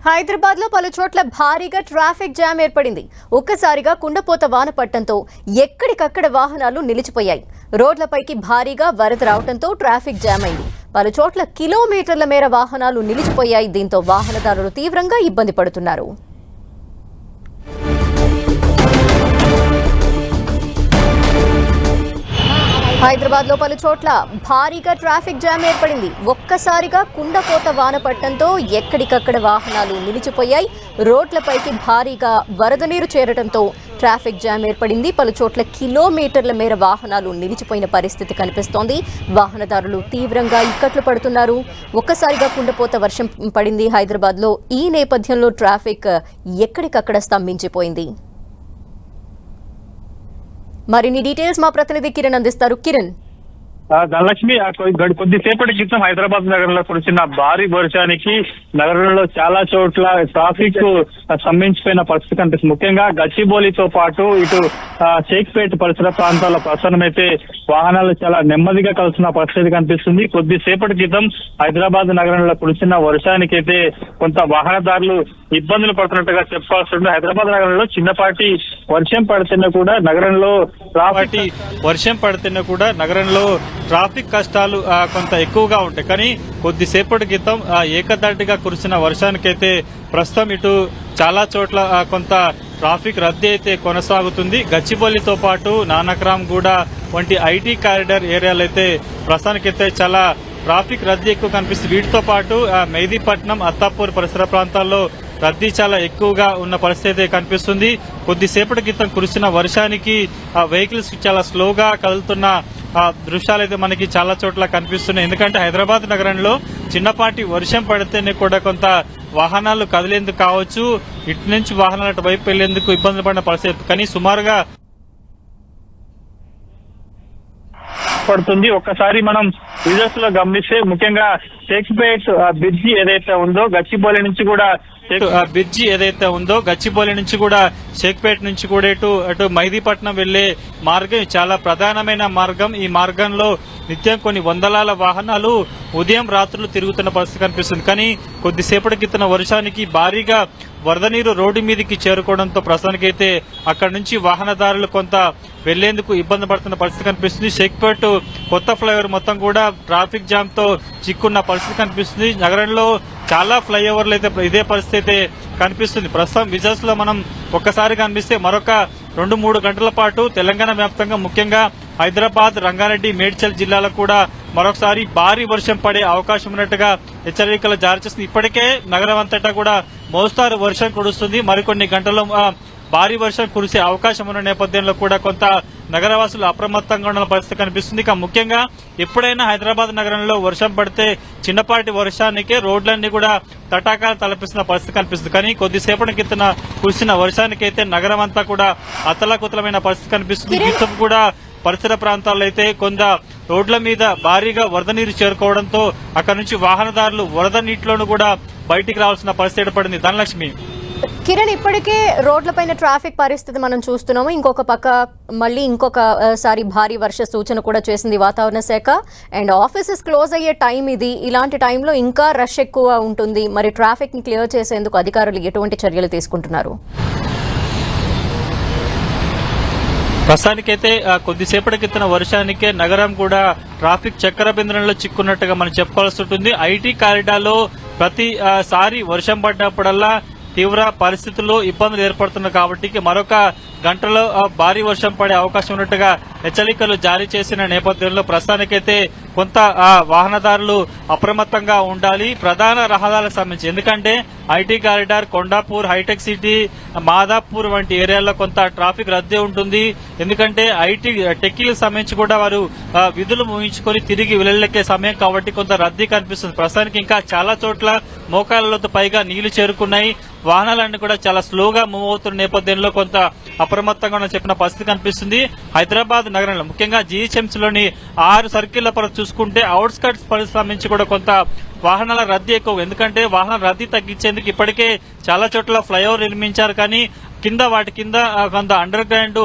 హైదరాబాద్ లో పలు చోట్ల భారీగా ట్రాఫిక్ జామ్ ఏర్పడింది. ఒక్కసారిగా కుండపోత వాన పడటంతో ఎక్కడికక్కడ వాహనాలు నిలిచిపోయాయి. రోడ్లపైకి భారీగా వరద రావడంతో ట్రాఫిక్ జామ్ అయింది. పలు చోట్ల కిలోమీటర్ల మేర వాహనాలు నిలిచిపోయాయి. దీంతో వాహనదారులు తీవ్రంగా ఇబ్బంది పడుతున్నారు. హైదరాబాద్ లో పలు చోట్ల భారీగా ట్రాఫిక్ జామ్ ఏర్పడింది. ఒక్కసారిగా కుండపోత వాన పడటంతో ఎక్కడికక్కడ వాహనాలు నిలిచిపోయాయి. రోడ్లపైకి భారీగా వరద నీరు చేరడంతో ట్రాఫిక్ జామ్ ఏర్పడింది. పలు చోట్ల కిలోమీటర్ల మేర వాహనాలు నిలిచిపోయిన పరిస్థితి కనిపిస్తోంది. వాహనదారులు తీవ్రంగా ఇక్కట్లు పడుతున్నారు. ఒక్కసారిగా కుండపోత వర్షం పడింది హైదరాబాద్ లో. ఈ నేపథ్యంలో ట్రాఫిక్ ఎక్కడికక్కడ స్తంభించిపోయింది. మరిన్ని డీటెయిల్స్ మా ప్రతినిధి కిరణ్ అందిస్తారు. కిరణ్, ధనలక్ష్మి, కొద్దిసేపటి క్రితం హైదరాబాద్ నగరంలో కురిసిన భారీ వర్షానికి నగరంలో చాలా చోట్ల ట్రాఫిక్ స్తంభించిపోయిన పరిస్థితి కనిపిస్తుంది. ముఖ్యంగా గచ్చిబౌలితో పాటు ఇటు షేక్పేట్ పరిసర ప్రాంతాల ప్రస్తుతం అయితే వాహనాలు చాలా నెమ్మదిగా కలుస్తున్న పరిస్థితి కనిపిస్తుంది. కొద్దిసేపటి క్రితం హైదరాబాద్ నగరంలో కురిసిన వర్షానికి అయితే కొంత వాహనదారులు ఇబ్బందులు పడుతున్నట్టుగా చెప్పుకోవాల్సి ఉంది. హైదరాబాద్ నగరంలో చిన్నపాటి వర్షం పడుతున్నా కూడా నగరంలో ట్రాఫిక్ కష్టాలు కొంత ఎక్కువగా ఉంటాయి. కానీ కొద్దిసేపటి క్రితం ఏకదాటిగా కురిసిన వర్షానికైతే ప్రస్తుతం ఇటు చాలా చోట్ల కొంత ట్రాఫిక్ రద్దీ అయితే కొనసాగుతుంది. గచ్చిబౌలితో పాటు నానక్రామ్గూడ వంటి ఐటీ కారిడార్ ఏరియాలు అయితే ప్రస్తుతానికైతే చాలా ట్రాఫిక్ రద్దీ ఎక్కువ కనిపిస్తుంది. వీటితో పాటు మెహదీపట్నం, అత్తాపూర్ పరిసర ప్రాంతాల్లో రద్దీ చాలా ఎక్కువగా ఉన్న పరిస్థితి కనిపిస్తుంది. కొద్దిసేపటి క్రితం కురిసిన వర్షానికి వెహికల్స్ చాలా స్లోగా కదులుతున్న దృశ్యాలు అయితే మనకి చాలా చోట్ల కనిపిస్తున్నాయి. ఎందుకంటే హైదరాబాద్ నగరంలో చిన్నపాటి వర్షం పడితేనే కూడా కొంత వాహనాలు కదిలేందుకు కావచ్చు, ఇటు నుంచి వాహనాలు అటు వైపు వెళ్లేందుకు ఇబ్బందులు పడిన పరిస్థితి. కానీ సుమారుగా పడుతుంది. ఒక్కసారి మనం విజువల్స్ లో గమనిస్తే ముఖ్యంగా షేక్పేట్ బ్రిడ్జి ఏదైతే ఉందో గచ్చిబౌలి నుంచి కూడా షేక్పేట్ నుంచి కూడా అటు మెహదీపట్నం వెళ్లే మార్గం చాలా ప్రధానమైన మార్గం. ఈ మార్గంలో నిత్యం కొన్ని వందలాల వాహనాలు ఉదయం రాత్రులు తిరుగుతున్న పరిస్థితి కనిపిస్తుంది. కానీ కొద్దిసేపటి క్రితం వర్షానికి భారీగా వరద నీరు రోడ్డు మీదకి చేరుకోవడంతో ప్రస్తుతానికైతే అక్కడి నుంచి వాహనదారులు కొంత వెళ్లేందుకు ఇబ్బంది పడుతున్న పరిస్థితి కనిపిస్తుంది. షేక్పేట్ కొత్త ఫ్లైఓవర్ మొత్తం కూడా ట్రాఫిక్ జామ్ తో చిక్కున్న పరిస్థితి కనిపిస్తుంది. నగరంలో చాలా ఫ్లైఓవర్లు అయితే ఇదే పరిస్థితి కనిపిస్తుంది. ప్రస్తుతం విజువల్స్ లో మనం ఒక్కసారి కనిపిస్తే మరొక 2-3 గంటల పాటు తెలంగాణ వ్యాప్తంగా ముఖ్యంగా హైదరాబాద్, రంగారెడ్డి, మేడ్చల్ జిల్లాలకు కూడా మరొకసారి భారీ వర్షం పడే అవకాశం ఉన్నట్టుగా హెచ్చరికలు జారీ చేస్తుంది. ఇప్పటికే నగరం అంతటా కూడా మోస్తారు వర్షం కురుస్తుంది. మరికొన్ని గంటల్లో భారీ వర్షం కురిసే అవకాశం ఉన్న నేపథ్యంలో కూడా కొంత నగరవాసులు అప్రమత్తంగా ఉన్న పరిస్థితి కనిపిస్తుంది. ఇక ముఖ్యంగా ఎప్పుడైనా హైదరాబాద్ నగరంలో వర్షం పడితే చిన్నపాటి వర్షానికే రోడ్లన్నీ కూడా తటాకాలు తలపిస్తున్న పరిస్థితి కనిపిస్తుంది. కానీ కొద్దిసేపటి క్రితం కురిసిన వర్షానికైతే నగరం అంతా కూడా అతలాకుతలమైన పరిస్థితి కనిపిస్తుంది. వీటితో కూడా పరిసర ప్రాంతాల్లో అయితే కొంత రోడ్ల మీద భారీగా వరద నీరు చేరుకోవడంతో అక్కడి నుంచి వాహనదారులు వరద నీటిలోనూ కూడా బయటికి రావాల్సిన పరిస్థితి ఏర్పడింది. ధనలక్ష్మి, కిరణ్, ఇప్పటికే రోడ్లపైన ట్రాఫిక్ పరిస్థితి మనం చూస్తున్నాము. ఇంకొక పక్క మళ్ళీ ఇంకొకసారి భారీ వర్ష సూచన కూడా చేసింది వాతావరణ శాఖ. అండ్ ఆఫీసెస్ క్లోజ్ అయ్యే టైం ఇది. ఇలాంటి టైంలో ఇంకా రష్ ఎక్కువ ఉంటుంది. మరి ట్రాఫిక్ ని క్లియర్ చేసేందుకు అధికారులు ఎటువంటి చర్యలు తీసుకుంటున్నారు? ప్రస్తుతానికైతే కొద్దిసేపటి క్రితం వర్షానికే నగరం కూడా ట్రాఫిక్ చక్రబిందరంలో చిక్కున్నట్టుగా మనం చెప్పుకోవాల్సి ఉంటుంది. ఐటీ కారిడార్లో ప్రతిసారి వర్షం పడినప్పుడల్లా తీవ్ర పరిస్థితుల్లో ఇబ్బందులు ఏర్పడుతున్నాయి. కాబట్టి మరొక గంటలో భారీ వర్షం పడే అవకాశం ఉన్నట్టుగా హెచ్చరికలు జారీ చేసిన నేపథ్యంలో ప్రస్తుతానికైతే కొంత వాహనదారులు అప్రమత్తంగా ఉండాలి. ప్రధాన రహదారులకు సంబంధించి ఎందుకంటే ఐటీ కారిడార్, కొండాపూర్, హైటెక్ సిటీ, మాదాపూర్ వంటి ఏరియాల్లో కొంత ట్రాఫిక్ రద్దీ ఉంటుంది. ఎందుకంటే ఐటీ టెక్కీలకు సంబంధించి కూడా వారు విధులు ముగించుకొని తిరిగి వెళ్లే సమయం కాబట్టి కొంత రద్దీ కనిపిస్తుంది. ప్రస్తుతానికి ఇంకా చాలా చోట్ల మోకాళ్లతో పైగా నీళ్లు చేరుకున్నాయి. వాహనాలన్నీ కూడా చాలా స్లోగా మూవ్ అవుతున్న నేపథ్యంలో కొంత అప్రమత్తంగా చెప్పిన పరిస్థితి కనిపిస్తుంది. హైదరాబాద్ నగరంలో ముఖ్యంగా జీహెచ్ఎంసీలోని 6 సర్కిళ్ల పరంగా చూసుకుంటే అవుట్స్కర్ట్స్ పరిస్థితి సంబంధించి కూడా కొంత వాహనాల రద్దీ ఎక్కువ. ఎందుకంటే వాహనాల రద్దీ తగ్గించేందుకు ఇప్పటికే చాలా చోట్ల ఫ్లైఓవర్ నిర్మించారు. కానీ వాటి కింద కొంత అండర్ గ్రౌండ్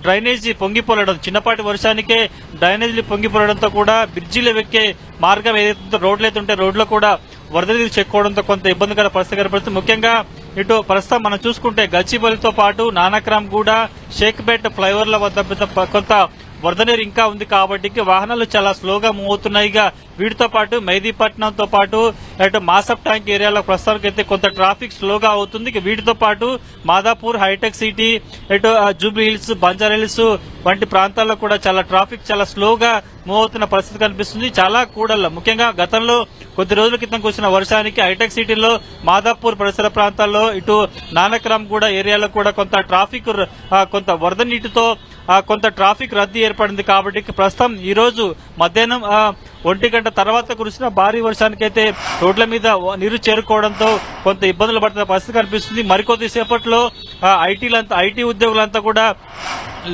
డ్రైనేజీ పొంగిపోలడం, చిన్నపాటి వర్షానికే డ్రైనేజీలు పొంగిపోవడంతో కూడా బ్రిడ్జిలు ఎక్కే మార్గం ఏదైతే రోడ్లు అయితే ఉంటే రోడ్లో కూడా వరద నీరు చెక్కోవడంతో కొంత ఇబ్బందికర పరిస్థితి కనపడుతుంది. ముఖ్యంగా ఇటు ప్రస్తుతం మనం చూసుకుంటే గచ్చిబౌలితో పాటు నానక్రామ్ గూడ, షేక్పేట్ ఫ్లైఓవర్ల వద్ద కొంత వరద నీరు ఇంకా ఉంది కాబట్టి వాహనాలు చాలా స్లోగా మూవ్ అవుతున్నాయి. వీటితో పాటు మెహదీపట్నంతో పాటు అటు మాసప్ ట్యాంక్ ఏరియాలో ప్రస్తుతానికి అయితే కొంత ట్రాఫిక్ స్లోగా అవుతుంది. వీటితో పాటు మాదాపూర్, హైటెక్ సిటీ, ఇటు జూబ్లీ హిల్స్, బంజారా హిల్స్ వంటి ప్రాంతాల్లో కూడా చాలా ట్రాఫిక్ చాలా స్లోగా మూవ్ అవుతున్న పరిస్థితి కనిపిస్తుంది. చాలా కూడల్లో ముఖ్యంగా గతంలో కొద్ది రోజుల క్రితం కురిసిన వర్షానికి హైటెక్ సిటీలో, మాదాపూర్ పరిసర ప్రాంతాల్లో, ఇటు నానక్రామ్ గూడ ఏరియాలో కూడా కొంత ట్రాఫిక్ కొంత వరద నీటితో కొంత ట్రాఫిక్ రద్దీ ఏర్పడింది. కాబట్టి ప్రస్తుతం ఈ రోజు మధ్యాహ్నం 1 గంట తర్వాత కురిసిన భారీ వర్షానికైతే రోడ్ల మీద నీరు చేరుకోవడంతో కొంత ఇబ్బందులు పడుతున్న పరిస్థితి కనిపిస్తుంది. మరికొద్ది సేపట్లో ఐటీ ఉద్యోగులంతా కూడా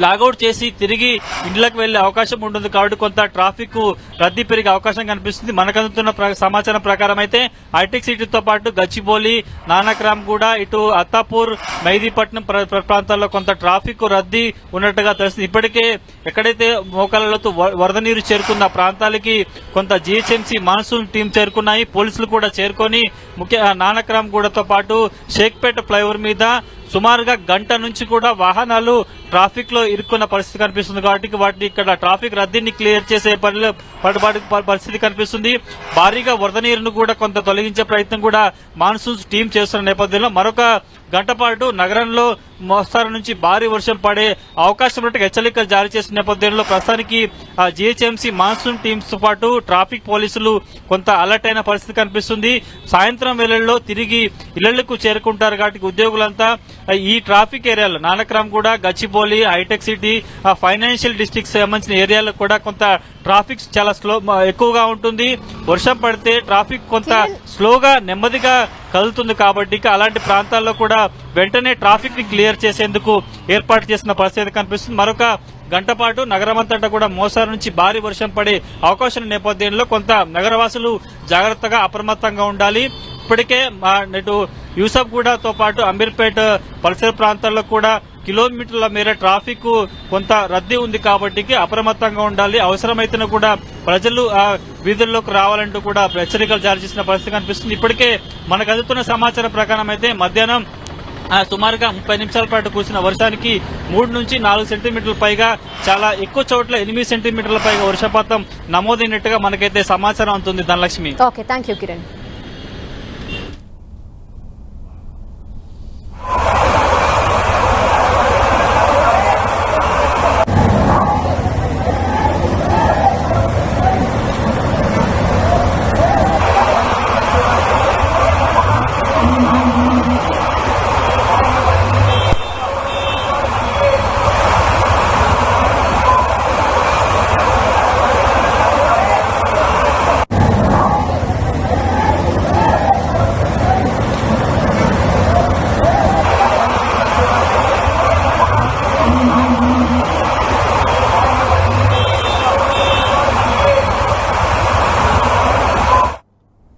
లాగౌట్ చేసి తిరిగి ఇండ్లకు వెళ్లే అవకాశం ఉంటుంది. కాబట్టి కొంత ట్రాఫిక్ రద్దీ పెరిగే అవకాశం కనిపిస్తుంది. మనకు అందుతున్న సమాచారం ప్రకారం అయితే హైటెక్ సిటీతో పాటు గచ్చిబౌలి, నానక్రామ్ గూడ, ఇటు అత్తాపూర్, మెహదీపట్నం ప్రాంతాల్లో కొంత ట్రాఫిక్ రద్దీ ఉన్నట్టుగా తెలుస్తుంది. ఇప్పటికే ఎక్కడైతే మోకాళ్ళతో వరద నీరు చేరుకున్న ప్రాంతాలకి కొంత జీహెచ్ఎంసీ మాన్సూన్ టీం చేరుకున్నాయి. పోలీసులు కూడా చేరుకొని నానక్రామ్ గూడతో పాటు షేక్పేట్ ఫ్లైఓవర్ మీద సుమారుగా గంట నుంచి కూడా వాహనాలు ట్రాఫిక్ లో ఇరుక్కున్న పరిస్థితి కనిపిస్తుంది. కాబట్టి వాటిని ఇక్కడ ట్రాఫిక్ రద్దీని క్లియర్ చేసే పరిస్థితి కనిపిస్తుంది. భారీగా వరద నీరును కూడా కొంత తొలగించే ప్రయత్నం కూడా మాన్సూన్ టీం చేస్తున్న నేపథ్యంలో మరొక గంట పాటు నగరంలో మోస్తారు నుంచి భారీ వర్షం పడే అవకాశం ఉన్నట్టు హెచ్చరికలు జారీ చేసిన నేపథ్యంలో ప్రస్తుతానికి జీహెచ్ఎంసీ మాన్సూన్ టీమ్స్ తో పాటు ట్రాఫిక్ పోలీసులు కొంత అలర్ట్ అయిన పరిస్థితి కనిపిస్తుంది. సాయంత్రం వేళల్లో తిరిగి ఇళ్లకు చేరుకుంటారు. కాబట్టి ఉద్యోగులంతా ఈ ట్రాఫిక్ ఏరియాలో నానక్రామ్ గూడ, గచ్చిబౌలి, హైటెక్ సిటీ, ఫైనాన్షియల్ డిస్ట్రిక్ట్ సంబంధించిన ఏరియాలో కూడా కొంత ట్రాఫిక్ చాలా ఎక్కువగా ఉంటుంది. వర్షం పడితే ట్రాఫిక్ కొంత స్లోగా నెమ్మదిగా కదులుతుంది. కాబట్టి అలాంటి ప్రాంతాల్లో కూడా వెంటనే ట్రాఫిక్ ని క్లియర్ చేసేందుకు ఏర్పాటు చేసిన పరిస్థితి కనిపిస్తుంది. మరొక గంట పాటు నగరమంతటా కూడా మోస్తారు నుంచి భారీ వర్షం పడే అవకాశం నేపథ్యంలో కొంత నగరవాసులు జాగ్రత్తగా అప్రమత్తంగా ఉండాలి. ఇప్పటికే ఇటు యూసఫ్గూడతో పాటు అమీర్పేట్ పరిసర ప్రాంతాల్లో కూడా కిలోమీటర్ల మేర ట్రాఫిక్ కొంత రద్దీ ఉంది. కాబట్టి అప్రమత్తంగా ఉండాలి. అవసరమైతే కూడా ప్రజలు వీధుల్లోకి రావాలంటూ కూడా హెచ్చరికలు జారీ చేసిన పరిస్థితి కనిపిస్తుంది. ఇప్పటికే మనకు అందుతున్న సమాచారం ప్రకారం అయితే మధ్యాహ్నం సుమారుగా 30 నిమిషాల పాటు కురిసిన వర్షానికి 3 నుంచి 4 సెంటీమీటర్ల పైగా, చాలా ఎక్కువ చోట్ల 8 సెంటీమీటర్ల పైగా వర్షపాతం నమోదైనట్టుగా మనకైతే సమాచారం అందుతుంది. Dhanalakshmi. Okay, thank you Kiran.